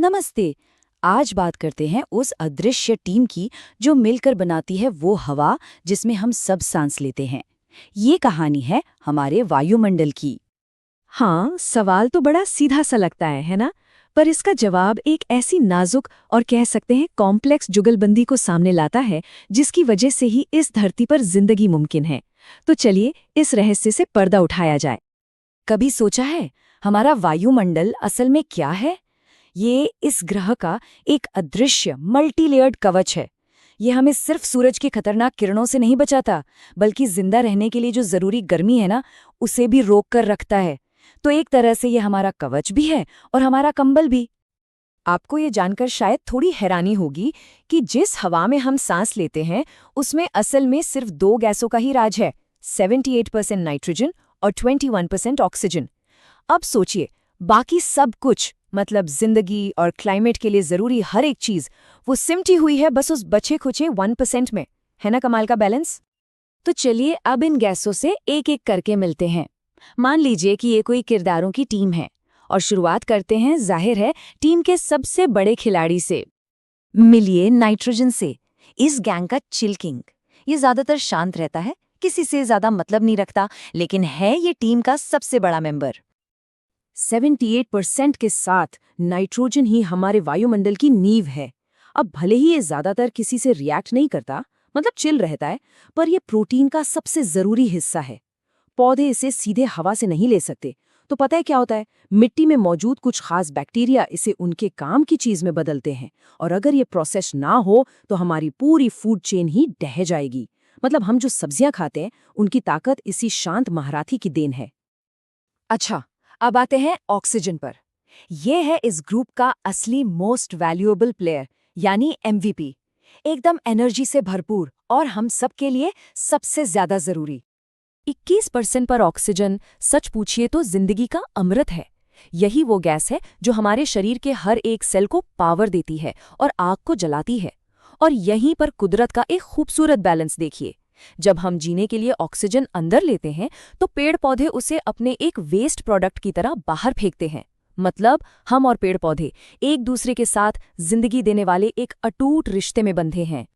नमस्ते। आज बात करते हैं उस अदृश्य टीम की जो मिलकर बनाती है वो हवा जिसमें हम सब सांस लेते हैं। ये कहानी है हमारे वायुमंडल की। हाँ, सवाल तो बड़ा सीधा सा लगता है ना? पर इसका जवाब एक ऐसी नाजुक और कह सकते हैं कॉम्प्लेक्स जुगलबंदी को सामने लाता है जिसकी वजह से ही इस धरती पर जिंदगी मुमकिन है। तो चलिए इस रहस्य से पर्दा उठाया जाए। कभी सोचा है हमारा वायुमंडल असल में क्या है? ये इस ग्रह का एक अदृश्य मल्टीलेयर्ड कवच है। ये हमें सिर्फ सूरज की खतरनाक किरणों से नहीं बचाता, बल्कि जिंदा रहने के लिए जो जरूरी गर्मी है ना, उसे भी रोक कर रखता है। तो एक तरह से ये हमारा कवच भी है और हमारा कंबल भी। आपको ये जानकर शायद थोड़ी हैरानी होगी कि जिस हवा में हम सांस लेते हैं उसमें असल में सिर्फ 2 गैसों का ही राज है, 78% नाइट्रोजन और 21% ऑक्सीजन। अब सोचिए, बाकी सब कुछ मतलब जिंदगी और क्लाइमेट के लिए जरूरी हर एक चीज वो सिमटी हुई है बस उस बचे खुचे 1% में। है ना कमाल का बैलेंस? तो चलिए अब इन गैसों से एक एक करके मिलते हैं। मान लीजिए कि ये कोई किरदारों की टीम है और शुरुआत करते हैं जाहिर है टीम के सबसे बड़े खिलाड़ी से। मिलिए नाइट्रोजन से, इस गैंग का चिल किंग। ये ज्यादातर शांत रहता है, किसी से ज्यादा मतलब नहीं रखता, लेकिन है ये टीम का सबसे बड़ा मेंबर। 78% के साथ नाइट्रोजन ही हमारे वायुमंडल की नींव है। अब भले ही ये ज्यादातर किसी से रिएक्ट नहीं करता, मतलब चिल रहता है, पर यह प्रोटीन का सबसे जरूरी हिस्सा है। पौधे इसे सीधे हवा से नहीं ले सकते, तो पता है क्या होता है, मिट्टी में मौजूद कुछ खास बैक्टीरिया इसे उनके काम की चीज में बदलते हैं, और अगर ये प्रोसेस ना हो तो हमारी पूरी फूड चेन ही ढह जाएगी। मतलब हम जो सब्जियां खाते हैं उनकी ताकत इसी शांत महारथी की देन है। अच्छा, अब आते हैं ऑक्सीजन पर। यह है इस ग्रुप का असली मोस्ट वैल्यूएबल प्लेयर, यानी एमवीपी। एकदम एनर्जी से भरपूर और हम सब के लिए सबसे ज्यादा जरूरी। 21% पर ऑक्सीजन सच पूछिए तो जिंदगी का अमृत है। यही वो गैस है जो हमारे शरीर के हर एक सेल को पावर देती है और आग को जलाती है। और यहीं पर कुदरत का एक खूबसूरत बैलेंस देखिए। जब हम जीने के लिए ऑक्सीजन अंदर लेते हैं तो पेड़ पौधे उसे अपने एक वेस्ट प्रोडक्ट की तरह बाहर फेंकते हैं। मतलब हम और पेड़ पौधे एक दूसरे के साथ जिंदगी देने वाले एक अटूट रिश्ते में बंधे हैं।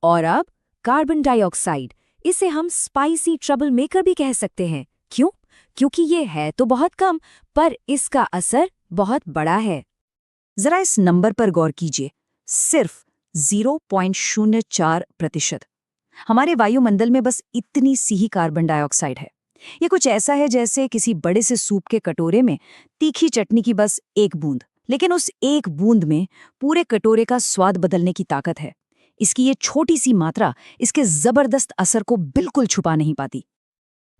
और अब कार्बन डाइऑक्साइड, इसे हम स्पाइसी ट्रबल मेकर भी कह सकते हैं। क्यों? क्योंकि ये है तो बहुत कम, पर इसका असर बहुत बड़ा है। जरा इस नंबर पर गौर कीजिए, सिर्फ 0.04%। हमारे वायुमंडल में बस इतनी सी ही कार्बन डाइऑक्साइड है। ये कुछ ऐसा है जैसे किसी बड़े से सूप के कटोरे में तीखी चटनी की बस एक बूंद, लेकिन उस एक बूंद में पूरे कटोरे का स्वाद बदलने की ताकत है। इसकी ये छोटी सी मात्रा इसके जबरदस्त असर को बिल्कुल छुपा नहीं पाती।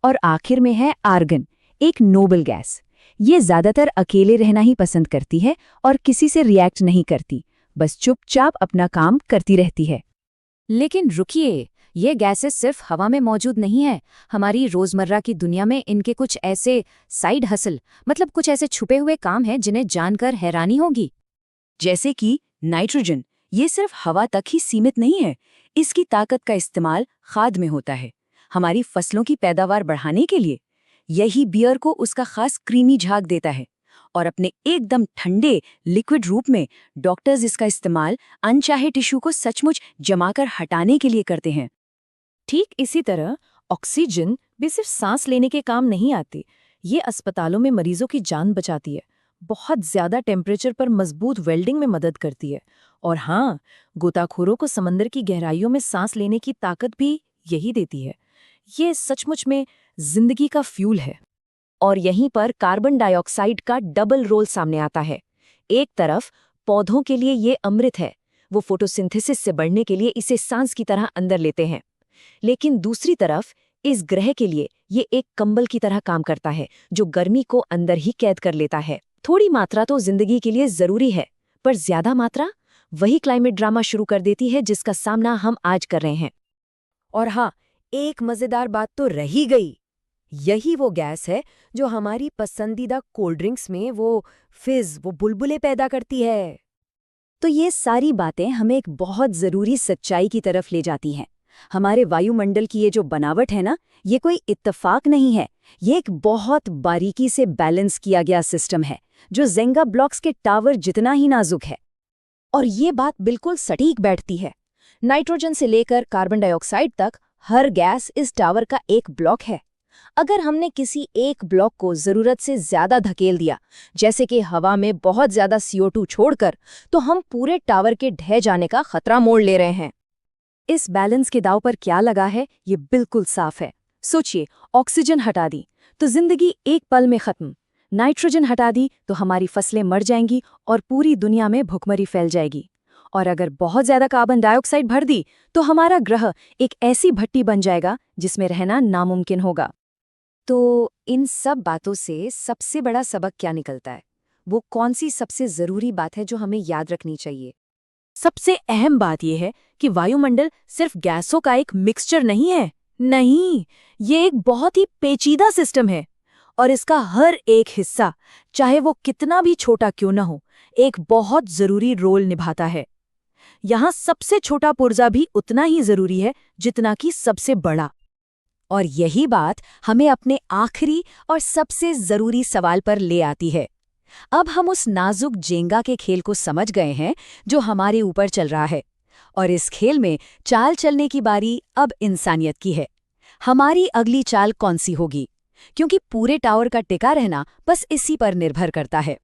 और आखिर में है आर्गन, एक नोबल गैस। ये ज्यादातर अकेले रहना ही पसंद करती है और किसी से रिएक्ट नहीं करती, बस चुपचाप अपना काम करती रहती है। लेकिन रुकिए, ये गैसेस सिर्फ हवा में मौजूद नहीं है। हमारी रोजमर्रा की दुनिया में इनके कुछ ऐसे साइड हसल, मतलब कुछ ऐसे छुपे हुए काम हैं जिन्हें जानकर हैरानी होगी। जैसे कि नाइट्रोजन, ये सिर्फ हवा तक ही सीमित नहीं है। इसकी ताकत का इस्तेमाल खाद में होता है, हमारी फसलों की पैदावार बढ़ाने के लिए। यही बियर को उसका खास क्रीमी झाग देता है। और अपने एकदम ठंडे लिक्विड रूप में डॉक्टर्स इसका इस्तेमाल अनचाहे टिश्यू को सचमुच जमाकर हटाने के लिए करते हैं। ठीक इसी तरह ऑक्सीजन भी सिर्फ सांस लेने के काम नहीं आती। ये अस्पतालों में मरीजों की जान बचाती है, बहुत ज्यादा टेम्परेचर पर मजबूत वेल्डिंग में मदद करती है। और हाँ, गोताखोरों को समंदर की गहराइयों में सांस लेने की ताकत भी यही देती है। ये सचमुच में जिंदगी का फ्यूल है। और यहीं पर कार्बन डाइऑक्साइड का डबल रोल सामने आता है। एक तरफ पौधों के लिए ये अमृत है, वो फोटोसिंथेसिस से बढ़ने के लिए इसे सांस की तरह अंदर लेते हैं। लेकिन दूसरी तरफ इस ग्रह के लिए ये एक कंबल की तरह काम करता है, जो गर्मी को अंदर ही कैद कर लेता है। थोड़ी मात्रा तो जिंदगी के लिए जरूरी है, पर ज्यादा मात्रा वही क्लाइमेट ड्रामा शुरू कर देती है जिसका सामना हम आज कर रहे हैं। और हाँ, एक मजेदार बात तो रह ही गई। यही वो गैस है जो हमारी पसंदीदा कोल्ड ड्रिंक्स में वो बुलबुले पैदा करती है। तो ये सारी बातें हमें एक बहुत जरूरी सच्चाई की तरफ ले जाती हैं। हमारे वायुमंडल की ये जो बनावट है ना, ये कोई इत्तेफाक नहीं है, ये एक बहुत बारीकी से बैलेंस किया गया सिस्टम है जो जेंगा ब्लॉक्स के टावर जितना ही नाजुक है। और ये बात बिल्कुल सटीक बैठती है। नाइट्रोजन से लेकर कार्बन डाइऑक्साइड तक हर गैस इस टावर का एक ब्लॉक है। अगर हमने किसी एक ब्लॉक को जरूरत से ज्यादा धकेल दिया, जैसे कि हवा में बहुत ज्यादा CO2 छोड़कर, तो हम पूरे टावर के ढह जाने का खतरा मोड़ ले रहे हैं। इस बैलेंस के दांव पर क्या लगा है ये बिल्कुल साफ है। सोचिए, ऑक्सीजन हटा दी तो जिंदगी एक पल में खत्म, नाइट्रोजन हटा दी तो हमारी फसलें मर जाएंगी और पूरी दुनिया में भुखमरी फैल जाएगी। और अगर बहुत ज्यादा कार्बन डाइऑक्साइड भर दी तो हमारा ग्रह एक ऐसी भट्टी बन जाएगा जिसमें रहना नामुमकिन होगा। तो इन सब बातों से सबसे बड़ा सबक क्या निकलता है? वो कौन सी सबसे जरूरी बात है जो हमें याद रखनी चाहिए? सबसे अहम बात यह है कि वायुमंडल सिर्फ गैसों का एक मिक्सचर नहीं है। नहीं, ये एक बहुत ही पेचीदा सिस्टम है और इसका हर एक हिस्सा, चाहे वो कितना भी छोटा क्यों न हो, एक बहुत जरूरी रोल निभाता है। यहाँ सबसे छोटा पुर्जा भी उतना ही जरूरी है जितना कि सबसे बड़ा। और यही बात हमें अपने आखिरी और सबसे जरूरी सवाल पर ले आती है। अब हम उस नाजुक जेंगा के खेल को समझ गए हैं जो हमारे ऊपर चल रहा है, और इस खेल में चाल चलने की बारी अब इंसानियत की है। हमारी अगली चाल कौन सी होगी? क्योंकि पूरे टावर का टिका रहना बस इसी पर निर्भर करता है।